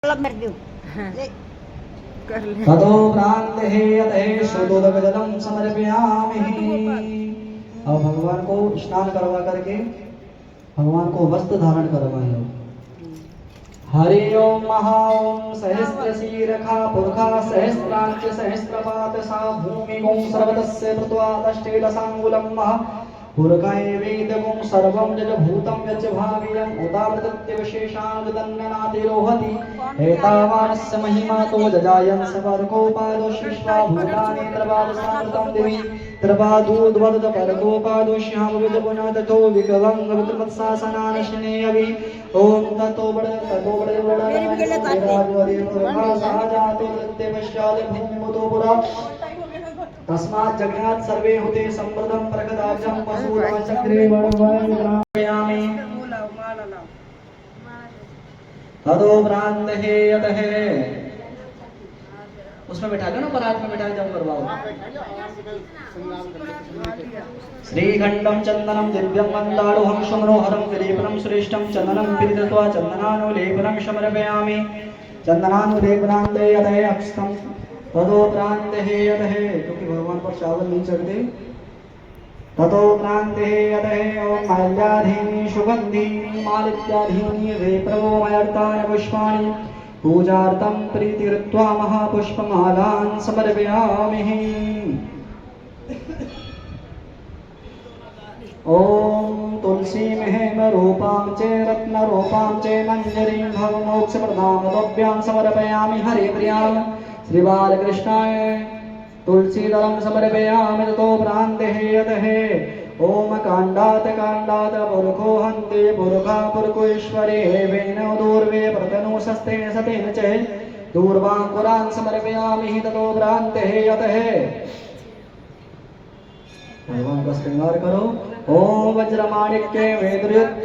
संकल्प कर दो कर ले। ततो भ्रांते यते शुद्धोदकजलं समर्पयामि। अब भगवान को स्नान करवा करके भगवान को वस्त्र धारण करवाएं। हरि ओम महा ओम सहस्रशीरखा पुरखा सहस्रांच सहस्रपात सा भूमि ओम सर्वतस्य कृत्वा तष्टेलसाङ्गुलं महा पुरकाय वेदगुं सर्वं जज भूतं यच भाव्यं उदावृत्य विशेषानुदन्यनातिरोहति एतावानस्य महिमा तो जजायन् सवर्गोपादो शिष्वा भूतानि त्रवादशामृतं दिवि त्रवादूद्वद परगोपादो श्याम विजगुणदतो विकलं वित्रमत्सासनानशिने अवि ओम ततो बड़ जातो नृत्यवश्याल भूमिमुतो पुरा तस्मात् जगन्नाथ सर्वे हुते संवृद्धं प्रकदाजं पशुराम चक्रे वर्णयामि। तदो भ्रांत है यत है उसमें बैठा कर ना परात में बैठा जब करवाओ। श्रीखंडम चंदनम दिव्यम मंदारोहं शमरोहरं विलेपनं श्रेष्ठं चंदनं पिदत्वा चंदनानुलेपनं समर्पयामि। चंदनानुलेपनान्ते यत है अक्षतं तदो प्रांत है यत है क्योंकि भगवान पर चावल नहीं चढ़ते। ततो प्रांत है यत है ओम माल्याधीनि सुगंधीनि मालित्याधीनि वेप्रवो मयर्तानि पुष्पाणि पूजार्थं प्रीतिकृत्वा महापुष्पमालान् समर्पयामि। ओम तुलसी महेम रूपां च रत्न रूपां च मंजरीं भवमोक्षप्रदां तोभ्यां समर्पयामि। हरे प्रियां श्री बालकृष्णाय तुलसीदलं समर्पयामि। ततो भ्रांते यत है ओम कांडात कांडात पुरुखो हन्ते पुरुखा पुरुषेश्वरे वेन दूर्वे प्रतनु सस्तेन सतेन च दूर्वांकुरान् समर्पयामि। ततो भ्रांते यत है भगवान का श्रृंगार करो। ओम वज्रमाणिक्य वेदयुक्त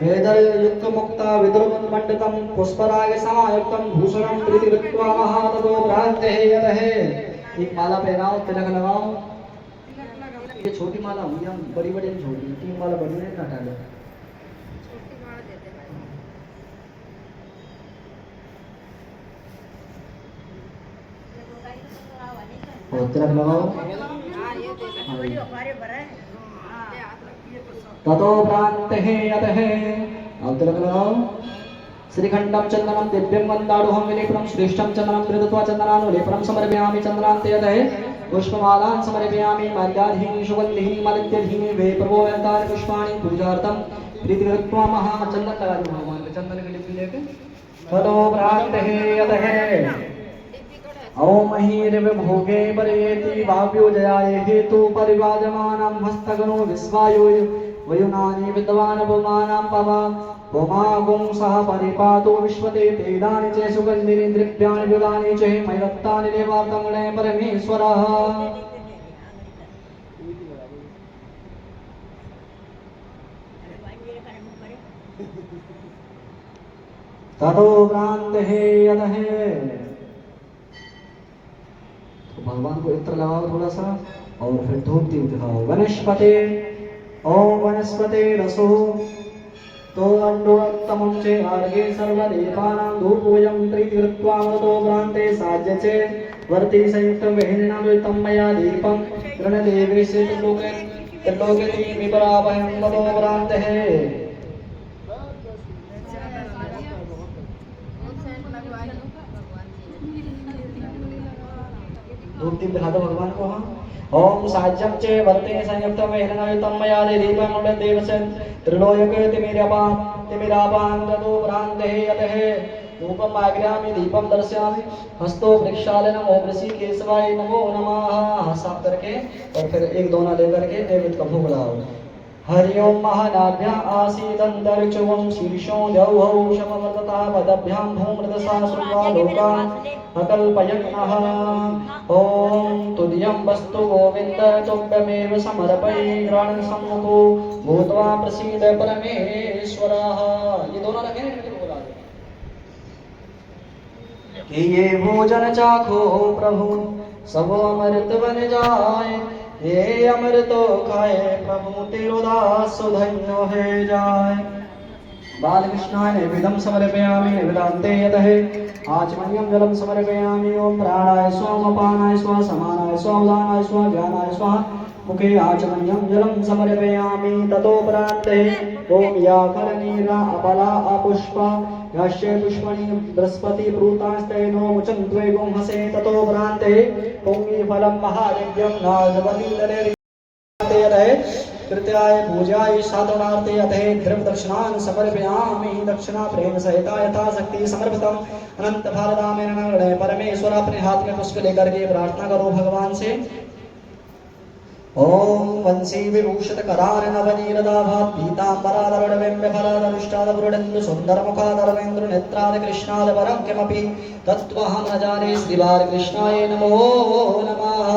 वेदयुक्त मुक्ता विद्रुमण्डितं पुष्पराग समायुक्तं भूषणं प्रीतिकृत्वा महा ततो भ्रांते यत है। एक माला पहनाओ तिलक लगाओ। ये छोटी माला होगी हम बड़ी बड़ी छोटी 3 माला बड़ी है ना डालो। और तिलक लगाओ। ततो भ्रांते यत है अब तिलक लगाओ। श्रीखंडम चंदनम दिव्यम मंदारोहं विलेपनं श्रेष्ठं चंदनं कृत्वा चंदनानुलेपनं समर्पयामि। चंदनान्ते यत है पुष्पमालान् समर्पयामि। माल्याधीनि सुगन्धीनि मालित्यधीनि वेप्रवो मयर्तानि पुष्पाणि पूजार्थं प्रीतिकृत्वा महा चंदन लगा दो भगवान के चंदन के लिपि लेके। ततो भ्रांते यत है ओम महिर्विभोगे परेति भाव्यो जयाय हेतु परिवाजमानं हस्तगणो विश्वायो वयुनानि विद्वान् भुवनानां पवा भौमागुं सह परिपातो विश्वते तेदानि च सुगन्धिनि द्रव्याणि विदानि च मयत्तानि देवातङ्गणे परमेश्वरः। ततो भ्रांते यत है तो भगवान को इत्र लगाओ थोड़ा सा और फिर धूप दीप दिखाओ। वनस्पते ओम वनस्पते रसो तो अंडोत्तमं चे आर्गे सर्वदेवानां धूपोऽयं प्रीतिकृत्वा मतो भ्रान्ते साज्य चे वर्ति संयुक्त वेहिनां युतं मया दीपं रणदेवेशे त्रिलोके विपराभयं मतो भ्रान्ते है। धूप दीप दिखा दो भगवान को। हाँ ओम साज्यं चे वर्ते संयुक्तं वेहिनायुतं मया दीपं रणदेवेशे त्रिलोके तिमिरापां ततो भ्रान्ते यत है धूपम् आग्रयामि दीपं दर्शयामि। हस्तो वृक्षालनम ओम ऋषिकेशवाय नमो नमः साफ करके और फिर एक दोना लेकर के नैवेद्य का भोग लगाओ। हरि ओम महानाभ्या आसीदन्तरिक्षं शीर्षो द्यौः शमवर्तता पदभ्यां भूमृतसा श्रुत्वा लोकान् अकल्पयन्नः। ओम तुद्यं वस्तु गोविन्द तुभ्यमेव समर्पये ग्रहणसम्मुखो भूत्वा प्रसीद परमेश्वरः। ये दोनों रखे कि ये भोजन चाखो प्रभु सब अमृत बन जाए। ये अमृतो खाए प्रभु तेरो दास धन्य है जाए। बालकृष्णाय नैवेद्यं समर्पयामि नैवेद्यान्ते यतः आचमनीयं जलं समर्पयामि ओम प्राणाय स्वाहा अपानाय स्वाहा समानाय स्वाहा उदानाय स्वाहा ज्ञानाय स्वाहा मुखे आचमनीयं जलं समर्पयामि ततोपरान्ते ओम या फलनीरा अपला अपुष्पा याश्च पुष्पणि बृहस्पति प्रूतास्तेनो मुचन्त्वे गुंहसे ततोपरान्ते पुंगी फलं महादेव्यं नागवतीतरे कृत्याय पूजाय साधनार्थे अतः द्रव्य दक्षिणान् समर्पयामि दक्षिणा प्रेम सहिता यथाशक्ति समर्पितम् अनंत भारदामेन परमेश्वर अपने हाथ में पुष्प लेकर के प्रार्थना करो भगवान से ओम वंशी विभूषित करार नवनीरदाभात पीतांबराधरण बिंब फलादरुष्टाद पुरुडेन्दु सुंदर मुखादरवेन्द्र नेत्राद कृष्णाद परं किमपि तत्त्वहं न जाने श्री बाल कृष्णाय नमो नमः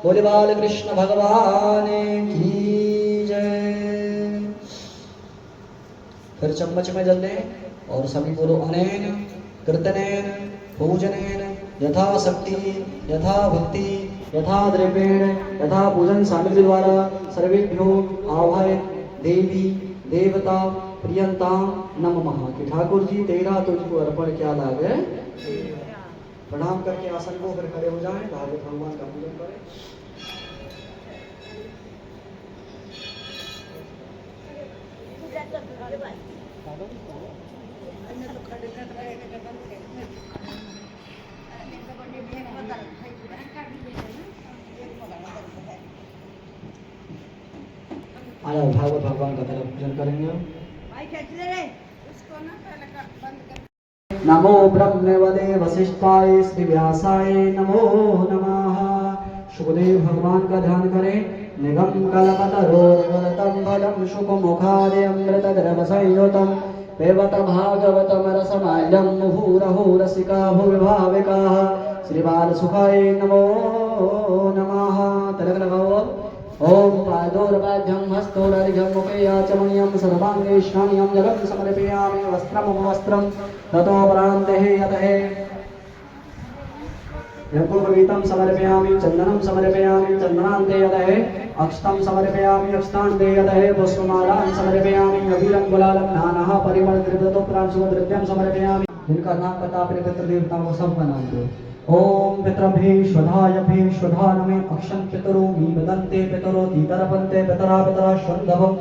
बोले बाल कृष्ण भगवान की जय। फिर चम्मच में जल लें और सभी बोलो अनेन कीर्तनेन पूजनेन यथा शक्ति यथा भक्ति यथा द्रव्येण यथा पूजन सामग्री द्वारा सर्वेभ्यो आवाय देवी देवता प्रियंता नमः कि ठाकुर जी तेरा तुझको अर्पण क्या लाग है। प्रणाम करके आसन को फिर खड़े हो जाएं, भागवत भगवान का पूजन करें। आया भागवत भगवान का तरफ पूजन करेंगे। नमो ब्रह्मवदे वशिष्ठाय श्री व्यासाय नमो नमः। सुखदेव भगवान का ध्यान करें। निगम कल्पतरोर्गलितं फलं शुकमुखादि अमृतद्रवसंयुतं पिबत भागवतं रसमाल्यं मुहुरहो रसिका भुवि भाविकाः श्रीबालसुखाय नमो नमः। तिलक लगाओ। ओम पादोर्वाद्यं हस्तोरर्घ्यं मुखे आचमनीयं सर्वाङ्गे स्नानीयं जलं समर्पयामि वस्त्रं ततोपरान्ते यतः यज्ञोपवीतं समर्पयामि चन्दनं समर्पयामि चन्दनान्ते यतः अक्षतं समर्पयामि अक्षतान्ते यतः पुष्पमालां समर्पयामि अबीरं गुलालं नानाः परिमलद्रव्योपरां सुगन्धद्रव्यं समर्पयामि। जिनका नाम पता अपने पितृ देवताओं को सबका नाम दो। ओम पितृभ्ये स्वधा नमे अक्षं पितरो मी वदन्ते पितरो तीतरपन्ते पितरा पितरा स्वन्धवम्।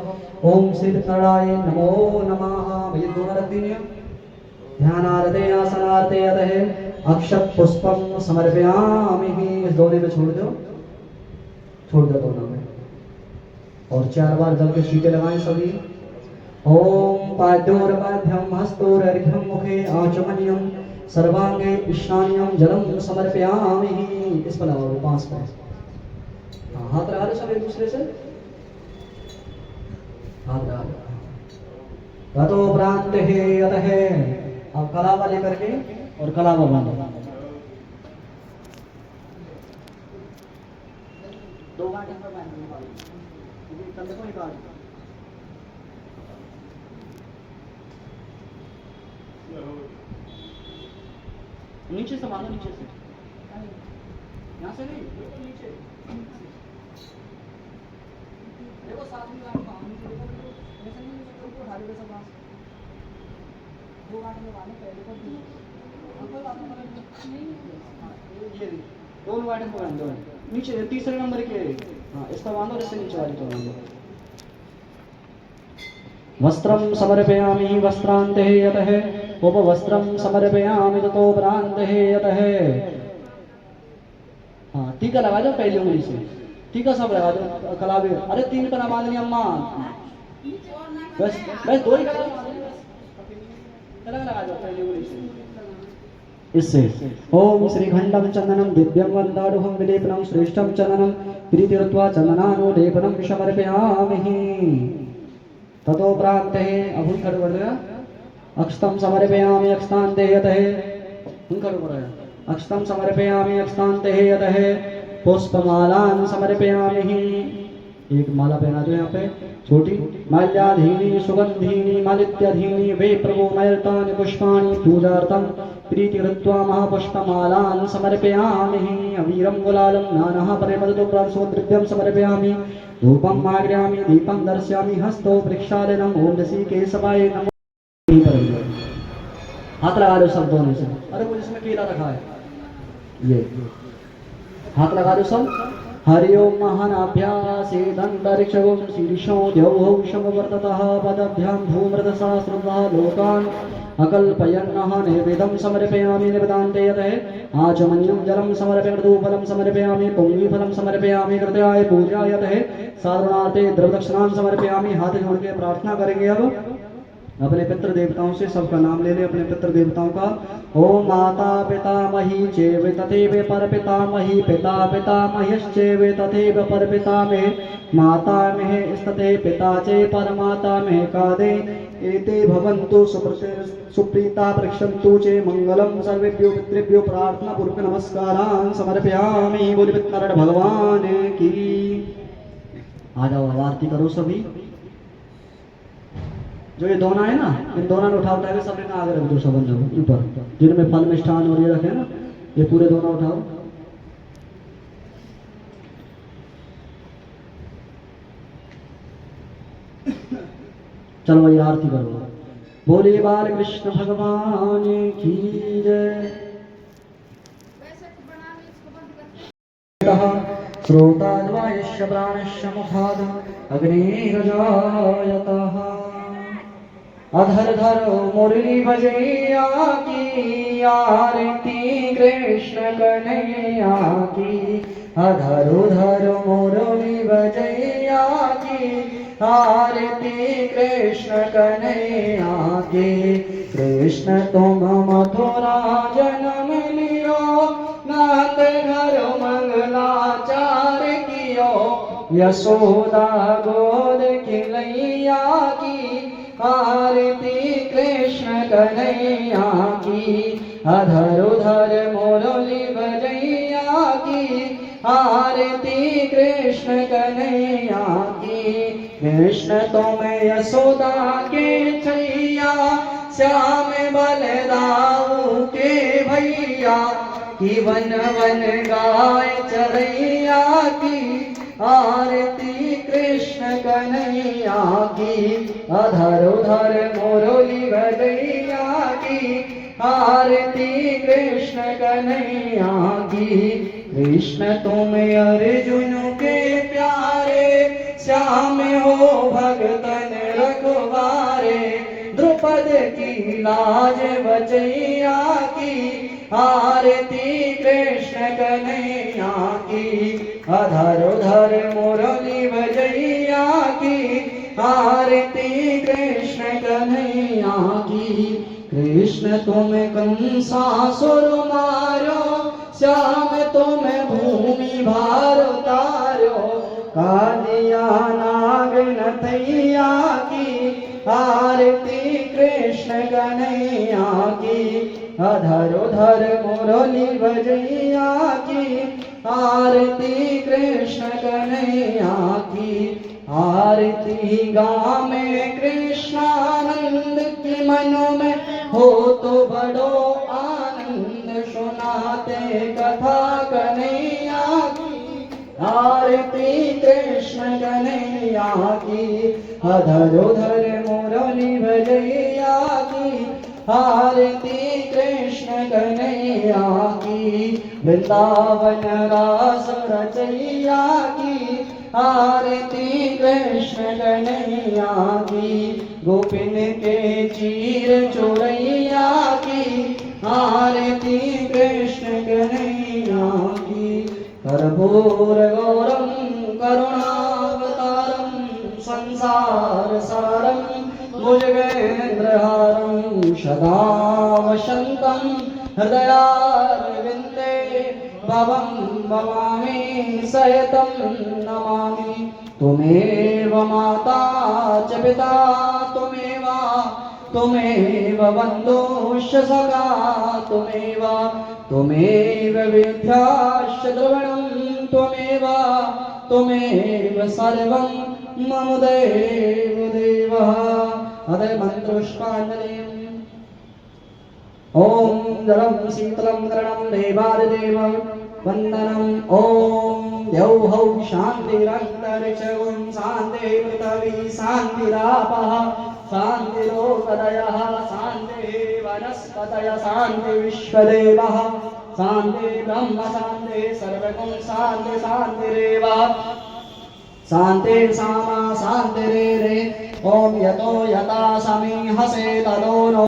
ओम श्री पितराय नमो नमः। ये दोनों रख दीजिए। ध्यानार्थे आसनार्थे यतः अक्षत पुष्पं समर्पयामि। इस दोने में छोड़ दो दोनों में और 4 बार जल के छींटे लगाएं सभी। ओम पाद्योर्वाद्यं हस्तोरर्घ्यं मुखे आचमनीयं सर्वांगे स्नानीयं जलं समर्पयामि। इस पर लगाओ 5 बार। हाथ लगा लो सब एक दूसरे से। हाथ लगा लो। ततोपरान्ते यतः अब कलावा लेकर के और कलावा बांधो। 2 घंटे में बांधने वाली कंधे को निकाल नीचे से बांधो। नीचे से यहाँ से नहीं नीचे देखो साथ में ऐसे नहीं उठा लो सब 2 घंटे में बांधो। पहले को कोई बात नहीं ये 2 घंटे में बांधो। नीचे 3रे नंबर के हाँ इस पर बांधो। इससे नीचे वाली तो बांधो। वस्त्रं समर्पयामि वस्त्रान्ते यतः उपवस्त्रं समर्पयामि ततोपरान्ते यतः। हाँ टीका लगा दो पहले उंगली से। टीका सब लगा दो कलावे। अरे 3 कला बांध ली अम्मा। बस 2 ही कला लगा दो पहले उंगली से। इससे ओम श्रीखंडं चंदनं दिव्यं वन्दारुहं विलेपनं श्रेष्ठं चंदनं प्रीतिरुत्वा चंदनानुलेपनं समर्पयामि। ततोपरान्ते अभूत खड़े कर दिया। अक्षतं समर्पयामि अक्षतान्ते यतः खड़े कर दिया। अक्षतं समर्पयामि अक्षतान्ते यतः पुष्पमालां समर्पयामि। एक माला पहना दो यहाँ पे छोटी। माल्याधीनि सुगंधीनि मालित्याधीनि वे प्रभु मयर्तानि पुष्पाणि पूजार्थं प्रीतिकृत्वा महापुष्पमालां समर्पयामि। अवीरं गुलालं नानाः परिमलद्रव्यं समर्पयामि। धूपं आग्रयामि दीपं दर्शयामि हस्तौ प्रक्षालनम्। ओम ऋषिकेशवाय नमः। यहीं पर ही है। हाथ लगा दो सब दोनों से। अरे वो जिसमें केला रखा है ये हाथ लगा दो सब। हरि ओम महानाभ्यासे दंडरिक्षगों शीर्षो द्यौः समवर्ततः पदभ्यां धूम्रतसहस्रतः लोकान् अकल्पयन्नः नैवेद्यं समर्पयामि निवेदान्ते यतः आचमनीयं जलं समर्पयामि धूपफलं समर्पयामि पुण्यफलं समर्पयामि कृत्याय पूजाय यतः साधनार्थे द्रव्यदक्षिणां समर्पयामि। हाथ जोड़ के प्रार्थना करेंगे अब अपने पितृ देवताओं से। सबका नाम ले ले अपने पितृ देवताओं का। ओम माता पितामही चैव तथैव परपितामही पिता पितामह्यश्चैव तथैव परपितामहे मातामह स्तथे पिता च परमातामह कादे एते भवन्तु सुप्रीता पृक्षन्तु च मंगलम सर्वेभ्यो पितृभ्यो। प्रार्थना पूर्वक नमस्कारान् समर्पयामि। बोले पितृनारायण भगवान की। आ जाओ आरती करो सभी। जो ये दोना है ना इन दोनों ने उठा के सब आगे रख दो सब ऊपर जिनमें फल मिष्ठान और ये रखे ना ये पूरे दोना उठाओ। चलो भाई आरती करो। बोले बाल कृष्ण भगवान की जय। श्रोताद्वायश्च प्राणश्च मुखाद् अग्निर्जायतः अधर धर मुरली बजैया की आरती कृष्ण कन्हैया की। अधर उधर मुरली बजैया की आरती कृष्ण कन्हैया की। कृष्ण तुम मथुरा जन्म लियो नाथ घर मंगलाचार कियो। यशोदा गोद खिलैया की आरती कृष्ण कन्हैया की। अधर उधर मुरली बजैया की आरती कृष्ण कन्हैया की। कृष्ण तुम यशोदा के छैया श्याम बलदाऊ के भैया की। वन वन गाय चरैया की आरती कृष्ण कन्हैया की। अधर उधर मुरली बजैया की आरती कृष्ण कन्हैया की। कृष्ण तुम अर्जुन के प्यारे श्याम हो भगतन रखवारे। द्रुपद की लाज बचैया की आरती कृष्ण कन्हैया की। अधर उधर मुरली बजैया की आरती कृष्ण कन्हैया की। कृष्ण तुम कंसासुर मारो श्याम तुम भूमि भार उतारो। कालिया नाग नथैया की आरती कृष्ण कन्हैया की। अधर उधर मुरली बजैया की आरती कृष्ण कन्हैया की। आरती गाँव में कृष्णानंद के मनो में हो तो बड़ो आनंद। सुनाते कथा कन्हैया की आरती कृष्ण कन्हैया की। अधर उधर मुरली बजैया की आरती कृष्ण कन्हैया की। वृंदावन रास रचैया की आरती कृष्ण कन्हैया की। गोपिन के चीर चोरैया की आरती कृष्ण कन्हैया की। कर्पूर गौरम करुणावतारम संसार सारम भुजगेन्द्रहारं सदा वसन्तं हृदयारविन्दे भवं भवामि सहितं नमामि। त्वमेव माता च पिता त्वमेव बन्धुश्च सखा त्वमेव विद्याश्च द्रविणं त्वमेव सर्वं मम देवदेवः। अदय मंत्रोष्पाञ्जलिम्। ओम जलं शीतलं करणं देवादिदेव वन्दनम्। ओम द्यौः शान्तिरन्तरिक्षं शान्तिः पृथिवी शान्तिरापः शान्तिरोपदयः शान्तिः वनस्पतयः शान्ति विश्वदेवः शान्ति ब्रह्म शान्ति सर्वगुण शान्ति शान्तिरेव शान्ति सामा शान्तिरेरे ॐ यतो यथा समीहसे ततो नो